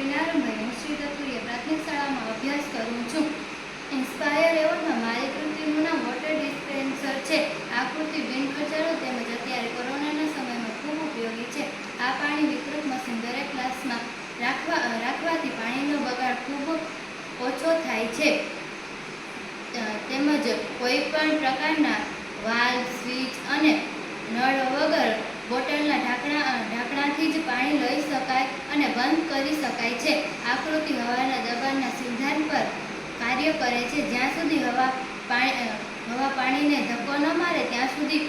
નારંભાઈ હું શ્રી દત્તુરિયા પ્રાથમિક શાળામાં અભ્યાસ કરું છું। ઇન્સ્પાયર એવોર્ડમાં મારી કૃતિનું નામ વોટર ડિસ્પેન્સર છે। આ કૃતિ બિનખર્ચાળુ તેમજ અત્યારે કોરોનાના સમયમાં ખૂબ ઉપયોગી છે। આ પાણી વિતરક મશીન દરેક ક્લાસમાં રાખવાથી પાણીનો બગાડ ખૂબ ઓછો થાય છે તેમજ કોઈ પણ પ્રકારના વાલ્વ, સ્વિચ અને નળ વગર બોટલના ઢાંકણાથી જ પાણી લઈ શકાય અને બંધ કરી શકાય છે। આ કૃતિ હવાના દબાણના સિદ્ધાંત પર કાર્ય કરે છે। જ્યાં સુધી હવા પાણીને ધક્કો ન મારે ત્યાં સુધી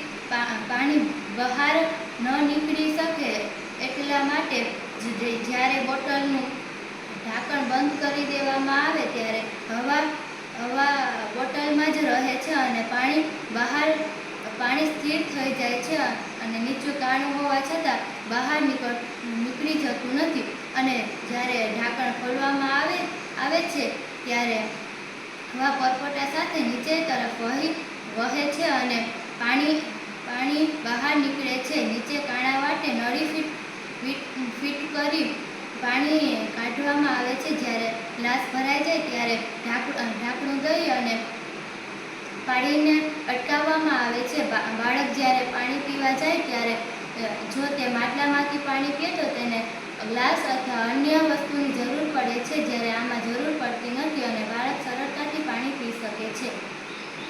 પાણી બહાર ન નીકળી શકે। એટલા માટે જ્યારે બોટલનું ઢાંકણ બંધ કરી દેવામાં આવે ત્યારે હવા બોટલમાં જ રહે છે અને પાણી સ્થિર થઈ જાય છે અને નીચું કાણું હોવા છતાં બહાર નીકળી જતું નથી। અને જ્યારે ઢાંકણ ખોલવામાં આવે છે ત્યારે હવા પરપોટા સાથે નીચે તરફ વહે છે અને પાણી બહાર નીકળે છે। નીચે કાણા વાટે નળી ફિટ કરી પાણી કાઢવામાં આવે છે। જ્યારે ગ્લાસ ભરાઈ જાય ત્યારે ઢાંકણું દઈ અને પાણીને અટકાવવામાં આવે છે। બાળક જ્યારે પાણી પીવા જાય ત્યારે જો તે માટલામાંથી પાણી પીએ તો તેને ગ્લાસ અથવા અન્ય વસ્તુની જરૂર પડે છે, જ્યારે આમાં જરૂર પડતી નથી અને બાળક સરળતાથી પાણી પી શકે છે।